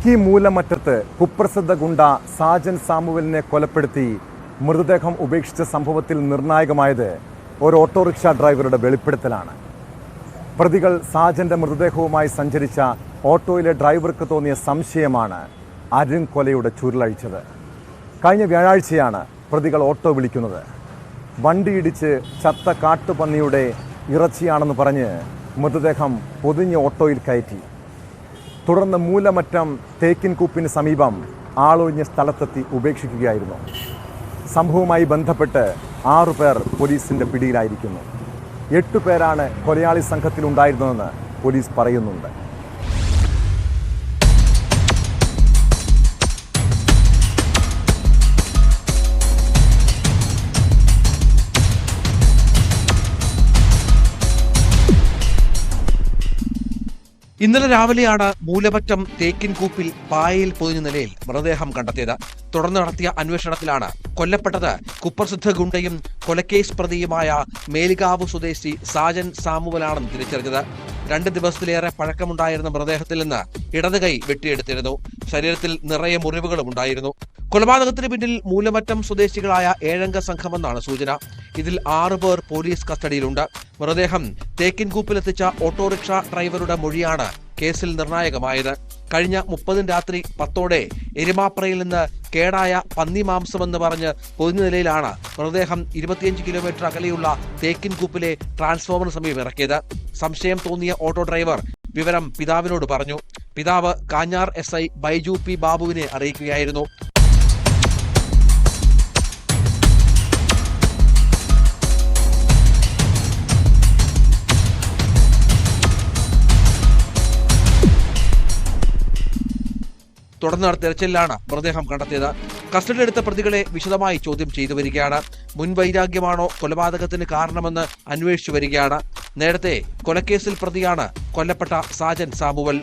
ഇടുക്കി മൂലമറ്റത്ത് കുപ്രസിദ്ധ ഗുണ്ട സാജൻ സാമുവലിനെ കൊലപ്പെടുത്തി മൃതദേഹം ഉപേക്ഷിച്ച സംഭവത്തിൽ നിർണായകമായത് ഒരു ഓട്ടോറിക്ഷ ഡ്രൈവറുടെ വെളിപ്പെടുത്തലാണ്. പ്രതികൾ സാജന്റെ മൃതദേഹവുമായി സഞ്ചരിച്ച ഓട്ടോയിലെ ഡ്രൈവർക്ക് തോന്നിയ സംശയമാണ് അരുൺ കൊലയുടെ ചുരുളഴിച്ചത്. കഴിഞ്ഞ വ്യാഴാഴ്ചയാണ് പ്രതികൾ ഓട്ടോ വിളിക്കുന്നത്. വണ്ടിയിടിച്ച് ചത്ത കാട്ടുപന്നിയുടെ ഇറച്ചിയാണെന്ന് പറഞ്ഞ് മൃതദേഹം പൊതിഞ്ഞ ഓട്ടോയിൽ കയറ്റി. തുടർന്ന് മൂലമറ്റം തേക്കിൻകൂപ്പിന് സമീപം ആളൊഴിഞ്ഞ സ്ഥലത്തെത്തി ഉപേക്ഷിക്കുകയായിരുന്നു. സംഭവവുമായി ബന്ധപ്പെട്ട് 6 പേർ പോലീസിന്റെ പിടിയിലായിരിക്കുന്നു. 8 പേരാണ് കൊലയാളി സംഘത്തിലുണ്ടായിരുന്നതെന്ന് പോലീസ് പറയുന്നുണ്ട്. ഇന്നലെ രാവിലെയാണ് മൂലമറ്റം തേക്കിൻകൂപ്പിൽ പായയിൽ പൊതിഞ്ഞ നിലയിൽ മൃതദേഹം കണ്ടെത്തിയത്. തുടർന്ന് നടത്തിയ അന്വേഷണത്തിലാണ് കൊല്ലപ്പെട്ടത് കുപ്രസിദ്ധ ഗുണ്ടയും കൊലക്കേസ് പ്രതിയുമായ മേലികാവ് സ്വദേശി സാജൻ സാമുവലാണെന്ന് തിരിച്ചറിഞ്ഞത്. 2 ദിവസത്തിലേറെ പഴക്കമുണ്ടായിരുന്ന മൃതദേഹത്തിൽ നിന്ന് ഇടത് കൈ വെട്ടിയെടുത്തിരുന്നു. ശരീരത്തിൽ നിറയെ മുറിവുകളും ഉണ്ടായിരുന്നു. കൊലപാതകത്തിന് പിന്നിൽ മൂലമറ്റം സ്വദേശികളായ 7 സംഘമെന്നാണ് സൂചന. ഇതിൽ 6 പേർ പോലീസ് കസ്റ്റഡിയിലുണ്ട്. മൃതദേഹം തേക്കിൻകൂപ്പിലെത്തിച്ച ഓട്ടോറിക്ഷ ഡ്രൈവറുടെ മൊഴിയാണ് കേസിൽ നിർണായകമായത്. കഴിഞ്ഞ 30 രാത്രി 10ഓടെ എരുമാപ്രയിൽ നിന്ന് കേടായ പന്നി മാംസമെന്ന് പറഞ്ഞ് പൊതിഞ്ഞ നിലയിലാണ് മൃതദേഹം 25 കിലോമീറ്റർ അകലെയുള്ള തേക്കിൻകൂപ്പിലെ ട്രാൻസ്ഫോമറിന് സമീപം ഇറക്കിയത്. സംശയം തോന്നിയ ഓട്ടോ ഡ്രൈവർ വിവരം പിതാവിനോട് പറഞ്ഞു. പിതാവ് കാഞ്ഞാർ SI ബൈജു പി ബാബുവിനെ അറിയിക്കുകയായിരുന്നു. തുടർന്ന് നടത്തിയ തെരച്ചിലിലാണ് മൃതദേഹം കണ്ടെത്തിയത്. കസ്റ്റഡിയിലെടുത്ത പ്രതികളെ വിശദമായി ചോദ്യം ചെയ്തു വരികയാണ്. മുൻവൈരാഗ്യമാണോ കൊലപാതകത്തിന് കാരണമെന്ന് അന്വേഷിച്ചു വരികയാണ്. നേരത്തെ കൊലക്കേസിൽ പ്രതിയാണ് കൊല്ലപ്പെട്ട സാജൻ സാമുവൽ.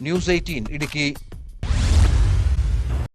ന്യൂസ് 18 ഇടുക്കി.